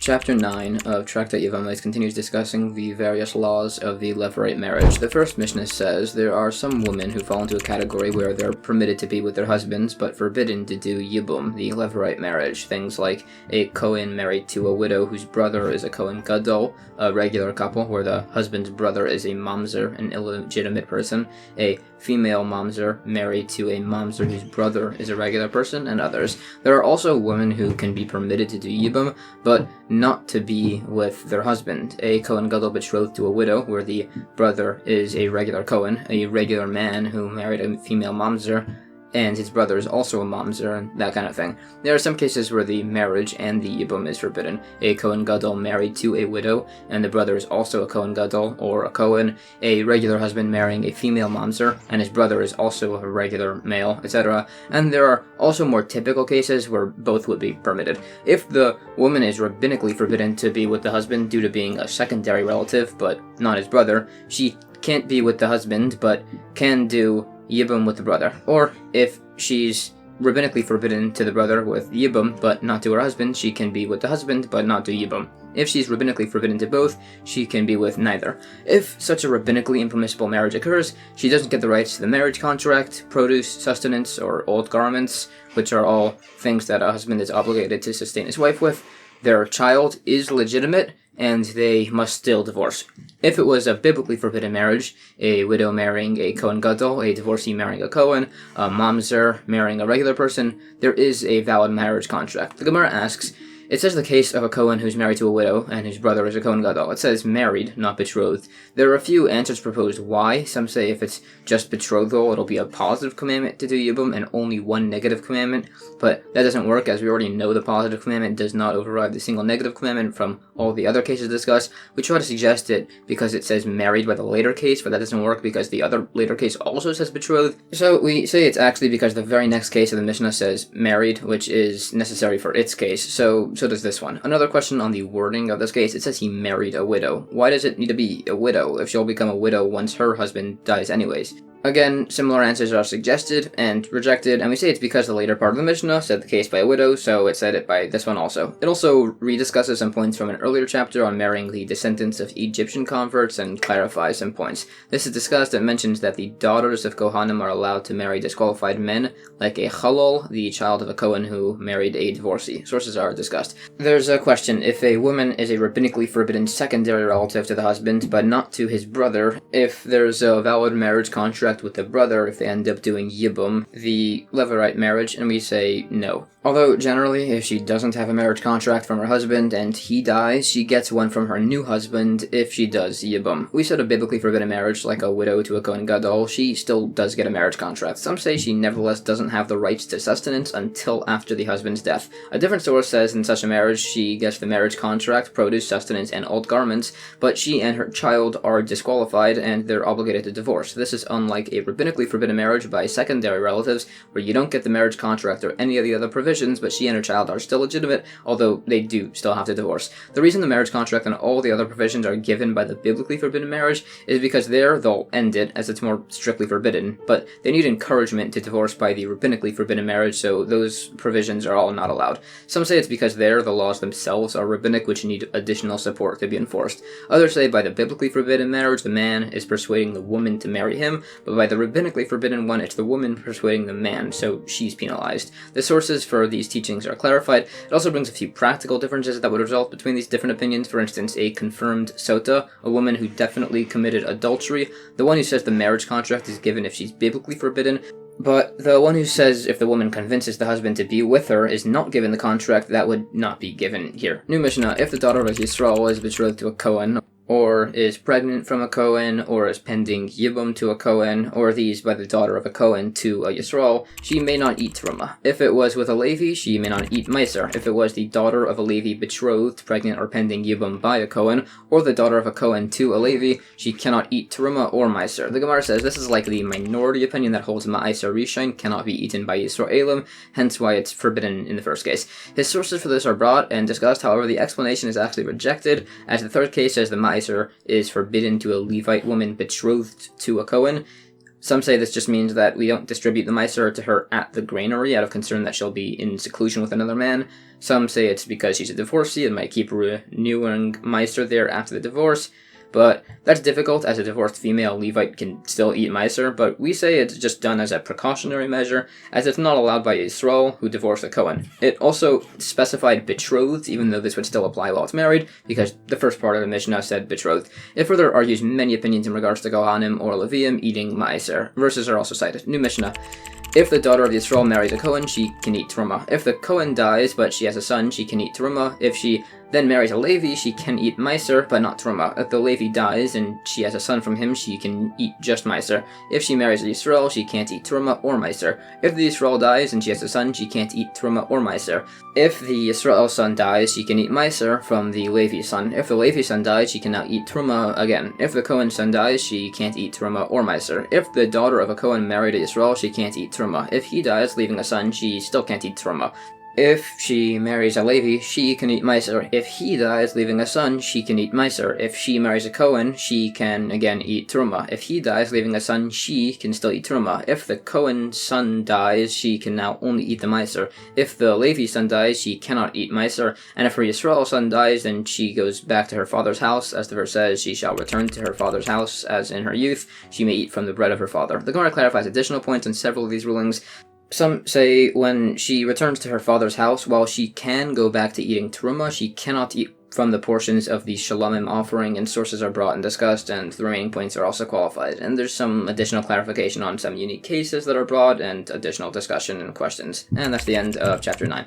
Chapter 9 of Tractate Yevamos continues discussing the various laws of the Levirate marriage. The first Mishnah says there are some women who fall into a category where they're permitted to be with their husbands, but forbidden to do Yibum, the Levirate marriage. Things like a Kohen married to a widow whose brother is a Kohen Gadol, a regular couple where the husband's brother is a mamzer, an illegitimate person, a female mamzer married to a mamzer whose brother is a regular person, and others. There are also women who can be permitted to do Yibum, but not to be with their husband. A Kohen Gadol betrothed to a widow, where the brother is a regular Kohen, a regular man who married a female mamzer, and his brother is also a mamzer, and that kind of thing. There are some cases where the marriage and the Yibum is forbidden. A Kohen Gadol married to a widow, and the brother is also a Kohen Gadol, or a Kohen. A regular husband marrying a female mamzer, and his brother is also a regular male, etc. And there are also more typical cases where both would be permitted. If the woman is rabbinically forbidden to be with the husband due to being a secondary relative, but not his brother, she can't be with the husband, but can do Yibum with the brother. Or if she's rabbinically forbidden to the brother with Yibum, but not to her husband, she can be with the husband, but not do Yibum. If she's rabbinically forbidden to both, she can be with neither. If such a rabbinically impermissible marriage occurs, she doesn't get the rights to the marriage contract, produce, sustenance, or old garments, which are all things that a husband is obligated to sustain his wife with. Their child is legitimate, and they must still divorce. If it was a biblically forbidden marriage, a widow marrying a Kohen Gadol, a divorcee marrying a Kohen, a mamzer marrying a regular person, there is a valid marriage contract. The Gemara asks, it says the case of a Kohen who's married to a widow, and whose brother is a Kohen Gadol. It says married, not betrothed. There are a few answers proposed why. Some say if it's just betrothal, it'll be a positive commandment to do Yibum, and only one negative commandment. But that doesn't work, as we already know the positive commandment does not override the single negative commandment from all the other cases discussed. We try to suggest it because it says married by the later case, but that doesn't work because the other later case also says betrothed. So we say it's actually because the very next case of the Mishnah says married, which is necessary for its case. So does this one. Another question on the wording of this case, it says he married a widow. Why does it need to be a widow if she'll become a widow once her husband dies anyways? Again, similar answers are suggested and rejected, and we say it's because the later part of the Mishnah said the case by a widow, so it said it by this one also. It also rediscusses some points from an earlier chapter on marrying the descendants of Egyptian converts and clarifies some points. This is discussed and mentions that the daughters of Kohanim are allowed to marry disqualified men, like a Chalol, the child of a Kohen who married a divorcee. Sources are discussed. There's a question, if a woman is a rabbinically forbidden secondary relative to the husband, but not to his brother, if there's a valid marriage contract with the brother, if they end up doing Yibum, the Levirate marriage, and we say no. Although, generally, if she doesn't have a marriage contract from her husband and he dies, she gets one from her new husband if she does Yibum. We said a biblically forbidden marriage, like a widow to a Kohen Gadol, she still does get a marriage contract. Some say she nevertheless doesn't have the rights to sustenance until after the husband's death. A different source says in such a marriage she gets the marriage contract, produce, sustenance, and old garments, but she and her child are disqualified and they're obligated to divorce. This is unlike a rabbinically forbidden marriage by secondary relatives, where you don't get the marriage contract or any of the other provisions, but she and her child are still legitimate, although they do still have to divorce. The reason the marriage contract and all the other provisions are given by the biblically forbidden marriage is because there they'll end it, as it's more strictly forbidden, but they need encouragement to divorce by the rabbinically forbidden marriage, so those provisions are all not allowed. Some say it's because there the laws themselves are rabbinic, which need additional support to be enforced. Others say by the biblically forbidden marriage the man is persuading the woman to marry him, but by the rabbinically forbidden one it's the woman persuading the man, so she's penalized. The sources for these teachings are clarified. It also brings a few practical differences that would result between these different opinions. For instance, a confirmed sota, a woman who definitely committed adultery. The one who says the marriage contract is given if she's biblically forbidden, but the one who says if the woman convinces the husband to be with her is not given the contract, that would not be given here. New Mishnah, if the daughter of a Yisroel is betrothed to a Kohen, or is pregnant from a Kohen, or is pending Yibum to a Kohen, or these by the daughter of a Kohen to a Yisroel, she may not eat Teruma. If it was with a Levi, she may not eat Meiser. If it was the daughter of a Levi betrothed, pregnant, or pending Yibum by a Kohen, or the daughter of a Kohen to a Levi, she cannot eat Teruma or Meiser. The Gemara says this is like the minority opinion that holds Ma'aser Rishon cannot be eaten by Yisroelim, hence why it's forbidden in the first case. His sources for this are brought and discussed, however the explanation is actually rejected, as the third case says the Ma'aser is forbidden to a Levite woman betrothed to a Kohen. Some say this just means that we don't distribute the Meiser to her at the granary out of concern that she'll be in seclusion with another man. Some say it's because she's a divorcee and might keep renewing Meiser there after the divorce. But that's difficult, as a divorced female Levite can still eat Meiser, but we say it's just done as a precautionary measure, as it's not allowed by Yisroel, who divorced a Kohen. It also specified betrothed, even though this would still apply while it's married, because the first part of the Mishnah said betrothed. It further argues many opinions in regards to Kohanim or Levi'im eating Meiser. Verses are also cited. New Mishnah. If the daughter of Yisroel marries a Kohen, she can eat Terumah. If the Kohen dies, but she has a son, she can eat Terumah. If she then marries a Levi, she can eat Meiser, but not Terumah. If the Levi dies and she has a son from him, she can eat just Meiser. If she marries a Yisroel, she can't eat Terumah or Meiser. If the Yisroel dies and she has a son, she can't eat Terumah or Meiser. If the Yisroel son dies, she can eat Meiser from the Levi son. If the Levi son dies, she cannot eat Terumah again. If the Kohen son dies, she can't eat Terumah or Meiser. If the daughter of a Kohen married a Yisroel, she can't eat Terumah. If he dies, leaving a son, she still can't eat Terumah. If she marries a Levi, she can eat Meiser. If he dies, leaving a son, she can eat Meiser. If she marries a Kohen, she can again eat Terumah. If he dies, leaving a son, she can still eat Terumah. If the Kohen son dies, she can now only eat the Meiser. If the Levi son dies, she cannot eat Meiser. And if her Yisroel son dies, then she goes back to her father's house. As the verse says, she shall return to her father's house as in her youth. She may eat from the bread of her father. The Gemara clarifies additional points on several of these rulings. Some say when she returns to her father's house, while she can go back to eating Terumah, she cannot eat from the portions of the Shalomim offering, and sources are brought and discussed, and the remaining points are also qualified. And there's some additional clarification on some unique cases that are brought, and additional discussion and questions. And that's the end of chapter 9.